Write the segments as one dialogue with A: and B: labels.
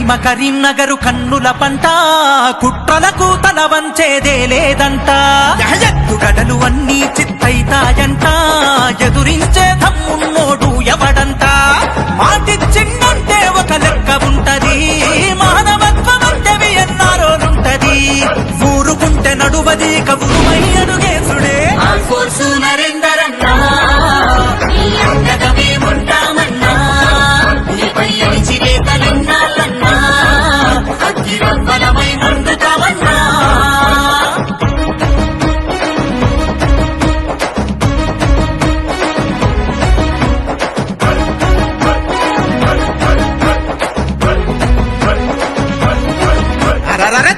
A: సీమ కరీంనగరు కన్నుల పంట కుట్రలకు తల వంచేదే లేదంట ఎత్తుగడలు అన్నీ చిత్తైతాయంట ఎదురించే దమ్మున్నోడు ఎవడంట మాటిచ్చిందంటే ఒక లెక్క ఉంటది మానవత్వం అంటేవి ఎన్నారోలుంటది ఊరుకుంటే నడువది కబురుమై అడుగేసుడే
B: నరేందర్ అన్నా నీ అండగా మేముంటామన్నా నీపై అడిచిరే తలెన్నాళ్ళన్నా అగ్గి రవ్వలమై ముందుతామన్నా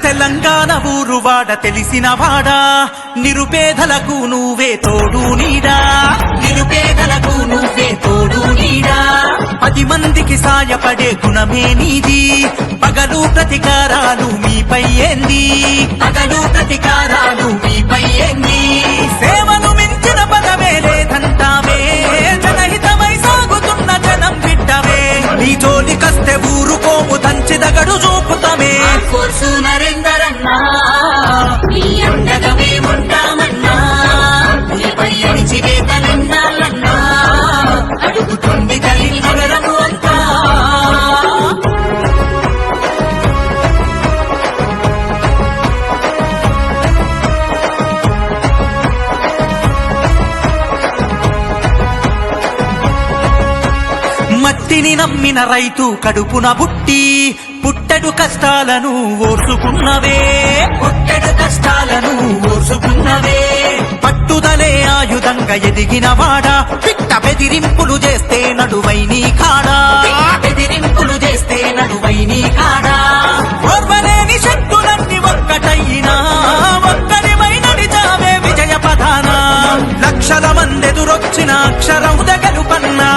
A: తెలంగాణ ఊరువాడ తెలిసిన వాడా నిరుపేదలకు నువ్వే తోడు నీడా
B: నిరుపేదలకు నువ్వే తోడు నీడా
A: 10 మందికి సాయపడే గుణమే నీది పగలు ప్రతికారాలు మీపై ఏంది
B: పగలు ప్రతికారాలు మీపై ఏంది
A: సేవను మించిన పదవే లేదంటావే జనహితమై సాగుతున్న జనం బిడ్డవే నీ జోలికస్తే ఊరుకోము దంచిదగడు చూపుతామే
B: నరేందర్ అన్నా నీ అండగా మేముంటామన్నా నీపై అడిచిరే తలెన్నాళ్ళన్నా అడుగుతుంది కరీంనగరము అంతా
A: మట్టిని నమ్మిన రైతు కడుపున బుట్టి పుట్టెడు కష్టాలను ఓర్చుకున్నవే
B: పుట్టెడు కష్టాలను ఓర్చుకున్నవే
A: పట్టుదలే ఆయుధంగా ఎదిగిన వాడా పిట్ట బెదిరింపులు చేస్తే నడువై నీ కాడా
B: బెదిరింపులు చేస్తే నడువై నీ కాడా
A: ఓర్వలేని శక్తులన్నీ ఒక్కటైనా ఒక్కడివై నడిచావే విజయ పదాన లక్షల మందెదురొచ్చిన అక్షరం దగలుపన్నా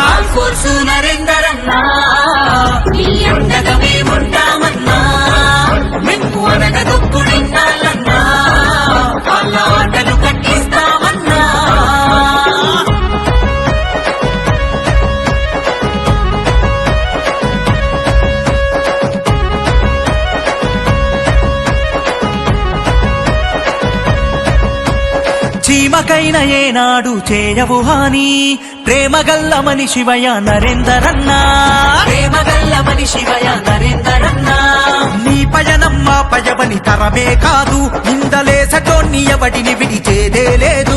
B: నరేందర్ అన్నా నీ అండగా మేముంటామన్నా మేము అనగదొక్కుడిన్నాళ్ళన్నా వాళ్ళ ఆటలు కట్టిస్తామన్నా
A: చీమకైన ఏనాడు చేయవు హాని ప్రేమగల్ల మనిషివయ నరేందరన్నా
B: ప్రేమగల్ల మనిషివయ నరేందర్ అన్నా
A: నీ పయనం మా పయవని తరమే కాదు ఇందలేసటోన్ని ఎవడిని విడిచేదే లేదు